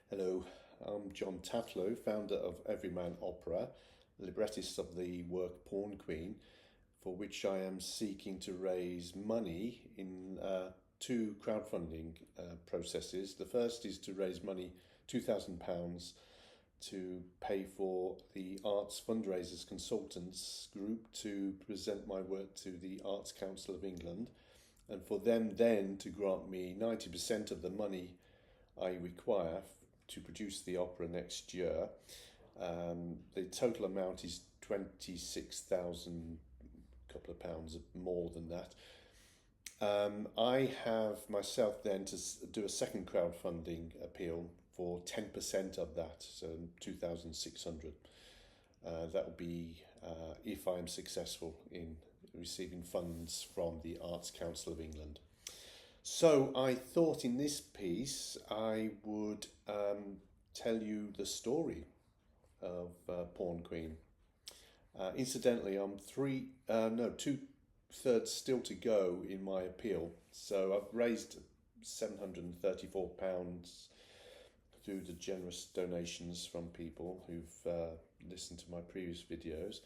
Hello, I'm John Tatlow, founder of Everyman Opera, librettist of the work Pawn Queen, for which I am seeking to raise money in two crowdfunding processes. The first is to raise money, £2,000, to pay for the Arts Fundraisers Consultants Group to present my work to the Arts Council of England, and for them then to grant me 90% of the money I require to produce the opera next year. The total amount is 26,000, a couple of pounds more than that. I have myself then to do a second crowdfunding appeal for 10% of that, so 2,600. That will be if I am successful in receiving funds from the Arts Council of England. So I thought in this piece I would tell you the story of Pawn Queen. Incidentally, I'm 2/3 still to go in my appeal. So I've raised £734 through the generous donations from people who've listened to my previous videos,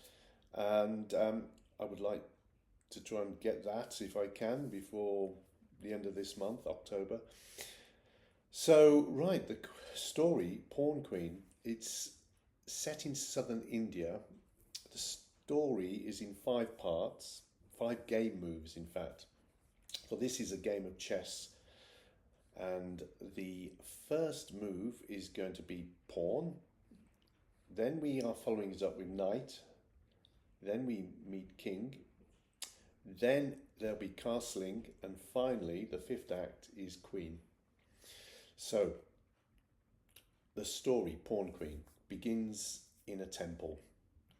and I would like to try and get that, if I can, before the end of this month, October. So, right, the story, Pawn Queen, it's set in southern India. The story is in 5 parts, 5 game moves, in fact. For this is a game of chess, and the first move is going to be pawn. Then we are following it up with knight. Then we meet king. Then there'll be castling, and finally the 5th act is queen. So the story, Pawn Queen, begins in a temple.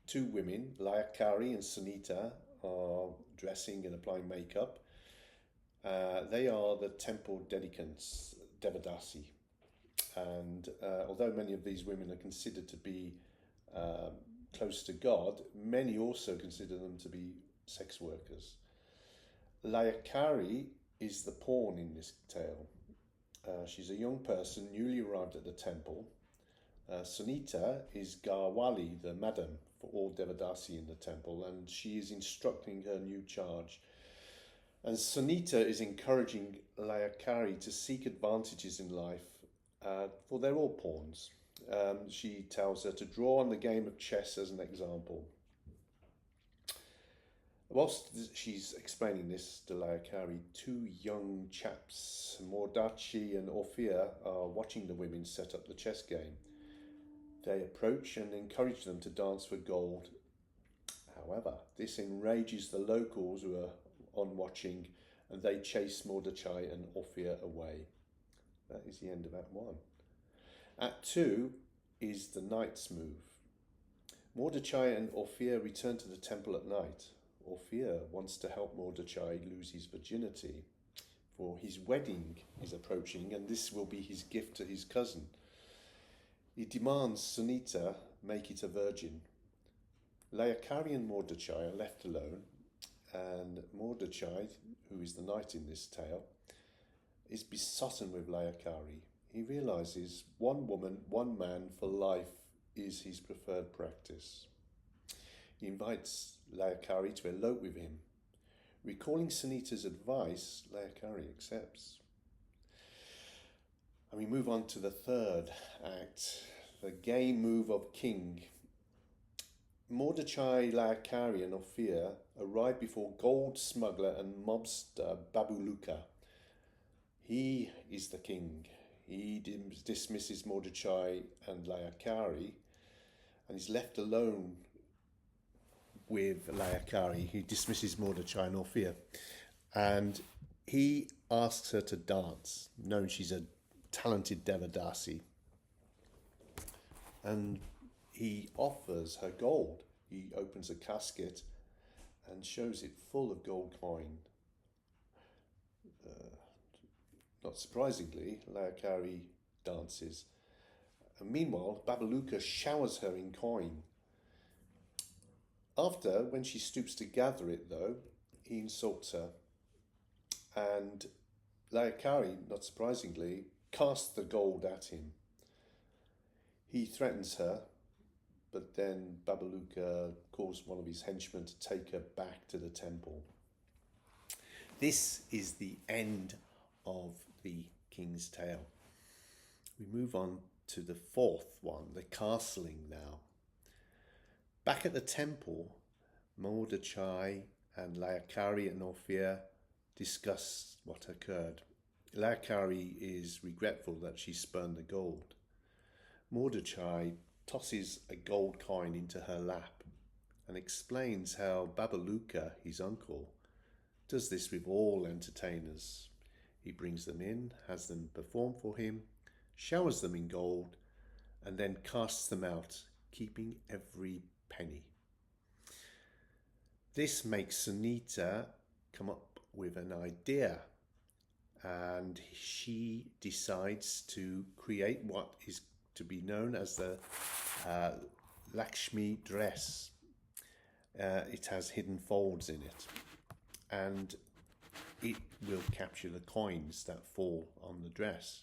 2 women, Layakari and Sunitha, are dressing and applying makeup. They are the temple dedicants, devadasi, and although many of these women are considered to be close to God, many also consider them to be sex workers. Layakari is the pawn in this tale. She's a young person newly arrived at the temple. Sunitha is Gharwalli, the madam for all devadasi in the temple, and she is instructing her new charge. And Sunitha is encouraging Layakari to seek advantages in life, for they're all pawns. She tells her to draw on the game of chess as an example. Whilst she's explaining this to Layakari, 2 young chaps, Mordechai and Ophir, are watching the women set up the chess game. They approach and encourage them to dance for gold. However, this enrages the locals who are on watching, and they chase Mordechai and Ophir away. That is the end of Act 1. Act 2 is the knight's move. Mordechai and Ophir return to the temple at night. Ophir wants to help Mordechai lose his virginity, for his wedding is approaching, and this will be his gift to his cousin. He demands Sunitha make it a virgin. Layakari and Mordechai are left alone, and Mordechai, who is the knight in this tale, is besotten with Layakari. He realises one woman, one man for life is his preferred practice. He invites Layakari to elope with him. Recalling Sunitha's advice, Layakari accepts. And we move on to the 3rd act, the game move of king. Mordechai, Layakari and Ophir arrive before gold smuggler and mobster Babaluka. He is the king. He dismisses Mordechai and Layakari and is left alone with Layakari. He dismisses Mordechai and Ophir, and he asks her to dance, knowing she's a talented devadasi, and he offers her gold. He opens a casket and shows it full of gold coin. Not surprisingly, Layakari dances, and meanwhile Babaluka showers her in coin. After, when she stoops to gather it though, he insults her, and Layakari, not surprisingly, casts the gold at him. He threatens her, but then Babaluka calls one of his henchmen to take her back to the temple. This is the end of the King's Tale. We move on to the fourth one, the castling now. Back at the temple, Mordechai and Layakari and Ophir discuss what occurred. Layakari is regretful that she spurned the gold. Mordechai tosses a gold coin into her lap and explains how Babaluka, his uncle, does this with all entertainers. He brings them in, has them perform for him, showers them in gold, and then casts them out, keeping every penny. This makes Sunitha come up with an idea, and she decides to create what is to be known as the Lakshmi dress. It has hidden folds in it, and it will capture the coins that fall on the dress.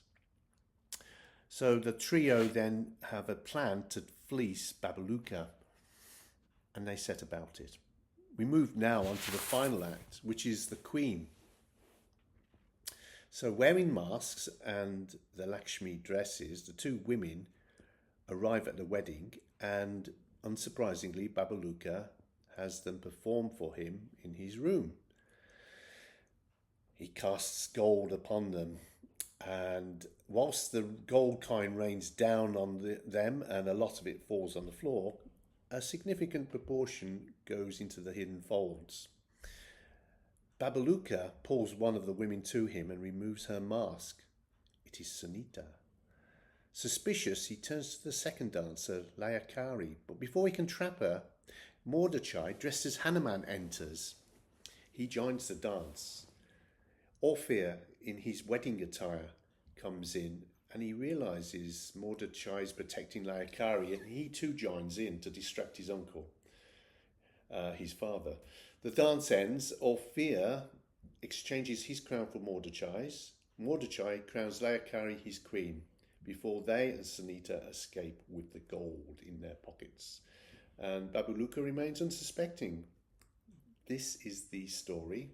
So the trio then have a plan to fleece Babaluka, and they set about it. We move now on to the final act, which is the Queen. So wearing masks and the Lakshmi dresses, the two women arrive at the wedding, and unsurprisingly, Babaluka has them perform for him in his room. He casts gold upon them, and whilst the gold coin rains down on them and a lot of it falls on the floor, a significant proportion goes into the hidden folds. Babaluka pulls one of the women to him and removes her mask. It is Sunitha. Suspicious, he turns to the second dancer, Layakari, but before he can trap her, Mordechai, dressed as Hanuman, enters. He joins the dance. Ophir, in his wedding attire, comes in, and he realises Mordechai is protecting Layakari, and he too joins in to distract his uncle, his father. The dance ends. Ophir exchanges his crown for Mordechai's. Mordechai crowns Layakari his queen before they and Sunitha escape with the gold in their pockets. And Babaluka remains unsuspecting. This is the story.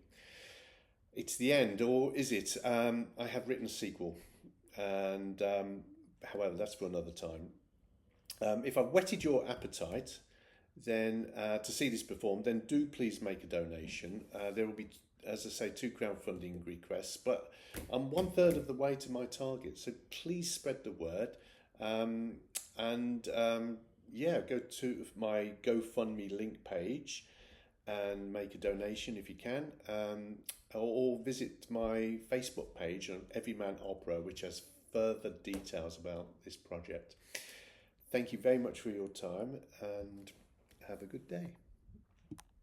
It's the end, or is it? I have written a sequel, and however, that's for another time. If I've whetted your appetite, then to see this performed, then do please make a donation. There will be, as I say, 2 crowdfunding requests, but I'm 1/3 of the way to my target, so please spread the word. Go to my GoFundMe link page and make a donation if you can, or visit my Facebook page on Everyman Opera, which has further details about this project. Thank you very much for your time, and have a good day.